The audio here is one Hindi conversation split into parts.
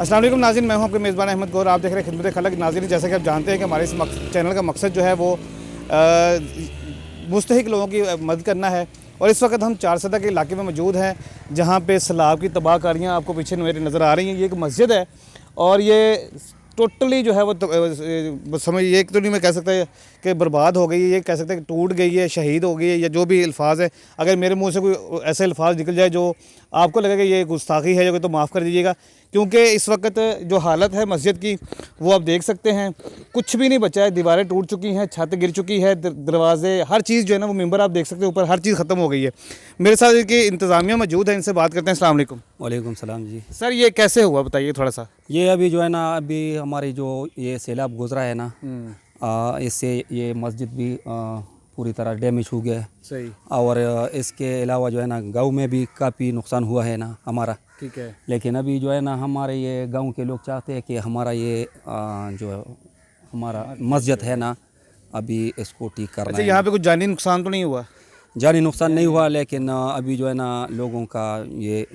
अस्सलाम वालेकुम नाज़रीन, मैं हूं आपके मेज़बान अहमद गौर। आप देख रहे हैं खिदमत खलक। नाज़रीन, जैसा कि आप जानते हैं कि हमारे इस चैनल का मकसद जो है वो मुस्तहिक लोगों की मदद करना है। और इस वक्त हम चारसदा के इलाके में मौजूद हैं, जहां पे सैलाब की तबाहकारियाँ आपको पीछे मेरे नज़र आ रही हैं। ये एक मस्जिद है और ये टोटली जो है वो समझ ये तो नहीं मैं कह सकता कि बर्बाद हो गई है, ये कह सकते हैं कि टूट गई है, शहीद हो गई है, या जो भी अल्फाज है। अगर मेरे मुंह से कोई ऐसे अल्फाज निकल जाए जो आपको लगे कि ये गुस्ताखी है, तो माफ़ कर दीजिएगा, क्योंकि इस वक्त जो हालत है मस्जिद की वो आप देख सकते हैं। कुछ भी नहीं बचा है, दीवारें टूट चुकी हैं, छत गिर चुकी है, दरवाजे, हर चीज़ जो है ना वो मेंबर आप देख सकते हैं ऊपर, हर चीज़ ख़त्म हो गई है। मेरे साथ इनकी इंतज़ामिया मौजूद है, इनसे बात करते हैं। अस्सलाम वालेकुम। वालेकुम सलाम जी। सर, ये कैसे हुआ बताइए थोड़ा सा। ये अभी जो है ना, अभी हमारी जो ये सैलाब गुजरा है ना, इससे ये मस्जिद भी पूरी तरह डैमेज हो गया है। सही। और इसके अलावा जो है ना गांव में भी काफ़ी नुकसान हुआ है ना हमारा। ठीक है। लेकिन अभी जो है ना हमारे ये गांव के लोग चाहते हैं कि हमारा ये जो हमारा मस्जिद है ना, अभी इसको ठीक करना अच्छा, है। यहाँ पे कुछ जानी नुकसान तो नहीं हुआ? जानी नुकसान नहीं हुआ, लेकिन अभी जो है ना लोगों का ये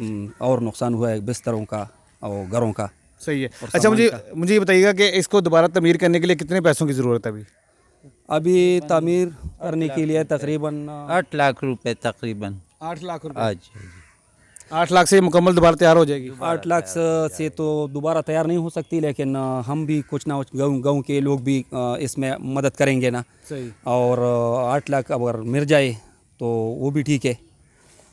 और नुकसान हुआ है, बिस्तरों का और घरों का। सही है। अच्छा, मुझे ये बताइएगा कि इसको दोबारा तमीर करने के लिए कितने पैसों की ज़रूरत है अभी? अभी तामीर करने के लिए तकरीबन 8 लाख रुपए तकरीबन। 8 लाख रुपए। आज 8 लाख से मुकम्मल दोबारा तैयार हो जाएगी? 8 लाख से तो दोबारा तैयार नहीं हो सकती, लेकिन हम भी कुछ ना कुछ गाँव के लोग भी इसमें मदद करेंगे ना। सही। और 8 लाख अगर मिल जाए तो वो भी ठीक है।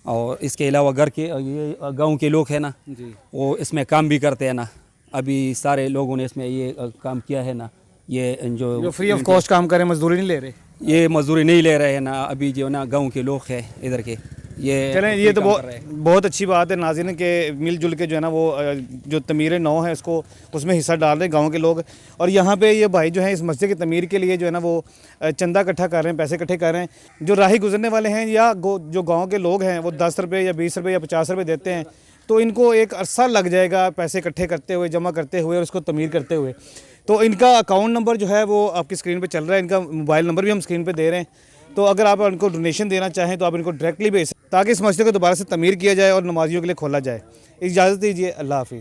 और इसके अलावा घर के ये गाँव के लोग हैं ना जी, वो इसमें काम भी करते हैं ना। अभी सारे लोगों ने इसमें ये काम किया है ना। ये जो फ्री ऑफ कॉस्ट काम करें, मजदूरी नहीं ले रहे? ये मजदूरी नहीं ले रहे हैं ना अभी जो ना गांव के लोग हैं इधर के। ये चलें, ये तो बहुत अच्छी बात है नाज़रीन के मिलजुल के जो है ना वो जो तमीर नौ है उसको उसमें हिस्सा डाल रहे हैं गांव के लोग। और यहाँ पे ये भाई जो है इस मस्जिद की तमीर के लिए जो है ना वो चंदा इकट्ठा कर रहे हैं, पैसे इकट्ठे कर रहे हैं। जो राही गुजरने वाले हैं या जो गाँव के लोग हैं वो 10 रुपये या 20 रुपये या 50 रुपये देते हैं, तो इनको एक अरसा लग जाएगा पैसे इकट्ठे करते हुए, जमा करते हुए और उसको तमीर करते हुए। तो इनका अकाउंट नंबर जो है वो आपकी स्क्रीन पे चल रहा है, इनका मोबाइल नंबर भी हम स्क्रीन पे दे रहे हैं। तो अगर आप उनको डोनेशन देना चाहें तो आप इनको डायरेक्टली भेज सकते, ताकि इस मस्जिद को दोबारा से तमीर किया जाए और नमाजियों के लिए खोला जाए। इजाज़त दीजिए, अल्लाह हाफिज़।